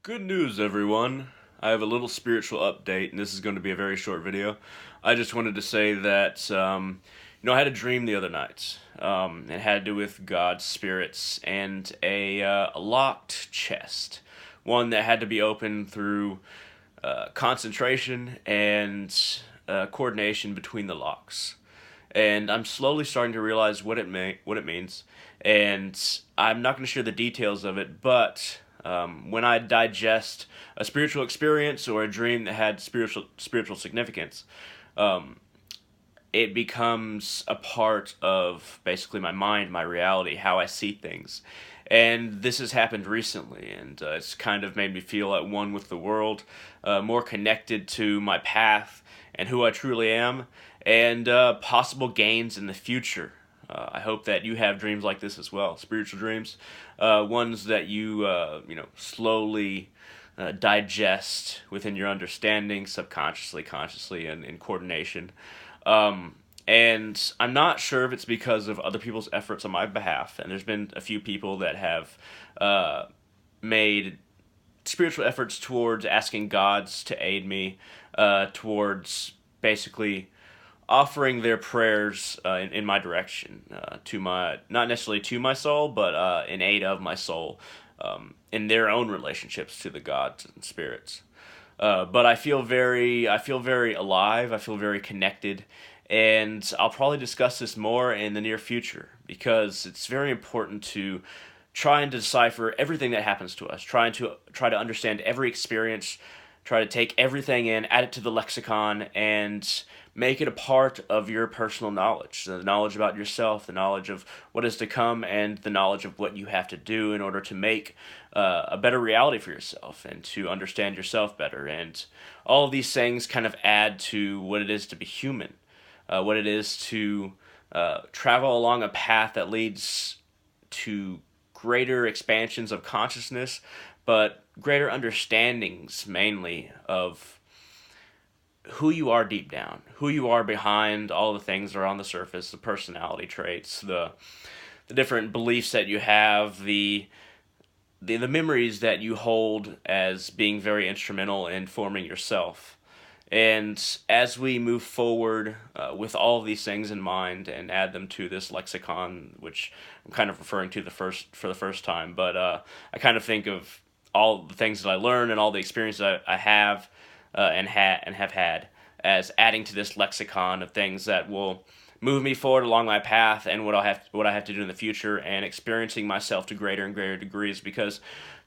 Good news, everyone. I have a little spiritual update, and this is going to be a very short video. I just wanted to say that, I had a dream the other night. It had to do with God's spirits and a locked chest. One that had to be opened through concentration and coordination between the locks. And I'm slowly starting to realize what it means. And I'm not going to share the details of it, but when I digest a spiritual experience or a dream that had spiritual significance, um, it becomes a part of basically my mind, my reality, how I see things. And this has happened recently, and it's kind of made me feel at one with the world, more connected to my path and who I truly am, and possible gains in the future. I hope that you have dreams like this as well, spiritual dreams, ones that you slowly digest within your understanding, subconsciously, consciously, and in coordination. And I'm not sure if it's because of other people's efforts on my behalf, and there's been a few people that have made spiritual efforts towards asking gods to aid me, towards basically offering their prayers in my direction, to my, not necessarily to my soul, but in aid of my soul, in their own relationships to the gods and spirits. But I feel very alive. I feel very connected, and I'll probably discuss this more in the near future because it's very important to try and decipher everything that happens to us. Try to understand every experience. Try to take everything in, add it to the lexicon, and make it a part of your personal knowledge. The knowledge about yourself, the knowledge of what is to come, and the knowledge of what you have to do in order to make a better reality for yourself and to understand yourself better. And all of these things kind of add to what it is to be human, what it is to travel along a path that leads to greater expansions of consciousness, but greater understandings mainly of who you are deep down, who you are behind all the things that are on the surface, the personality traits, the different beliefs that you have, the memories that you hold as being very instrumental in forming yourself. And as we move forward with all of these things in mind and add them to this lexicon, which I'm kind of referring to for the first time, but I kind of think of all the things that I learned and all the experiences I have and have had as adding to this lexicon of things that will move me forward along my path and what I have to do in the future, and experiencing myself to greater and greater degrees, because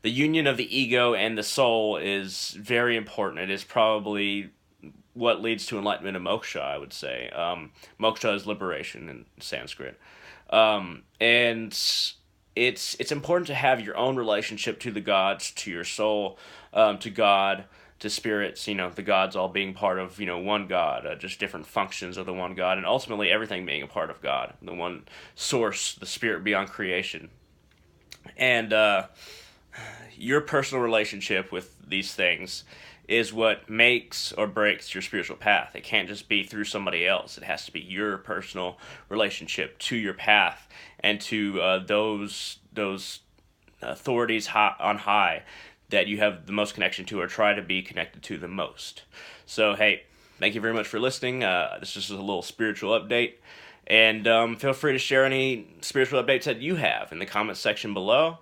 the union of the ego and the soul is very important. It is probably what leads to enlightenment and moksha, I would say. Moksha is liberation in Sanskrit. And it's important to have your own relationship to the gods, to your soul, to God, to spirits, the gods all being part of, one God, just different functions of the one God, and ultimately everything being a part of God, the one source, the spirit beyond creation. And your personal relationship with these things is what makes or breaks your spiritual path. It can't just be through somebody else. It has to be your personal relationship to your path and to those authorities on high that you have the most connection to, or try to be connected to the most. So, hey, thank you very much for listening. This is just a little spiritual update. And feel free to share any spiritual updates that you have in the comments section below.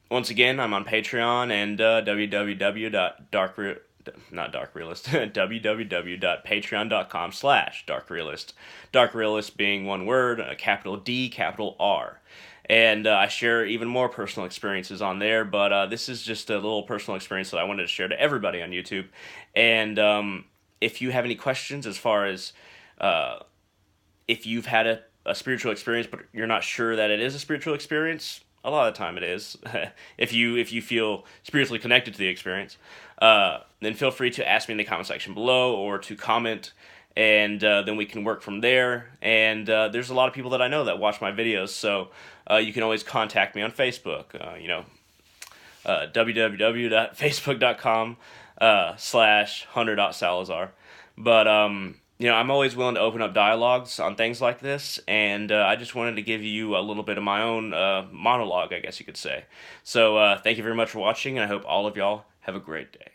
Once again, I'm on Patreon and www.patreon.com/darkrealist. Dark Realist being one word, a capital D, capital R. And I share even more personal experiences on there, but this is just a little personal experience that I wanted to share to everybody on YouTube. And if you have any questions as far as if you've had a spiritual experience but you're not sure that it is a spiritual experience, a lot of the time it is. if you feel spiritually connected to the experience, then feel free to ask me in the comment section below, or to comment, and then we can work from there. And there's a lot of people that I know that watch my videos, so you can always contact me on Facebook. www.facebook.com /hunter.salazar. But I'm always willing to open up dialogues on things like this, and I just wanted to give you a little bit of my own monologue, I guess you could say. So thank you very much for watching, and I hope all of y'all have a great day.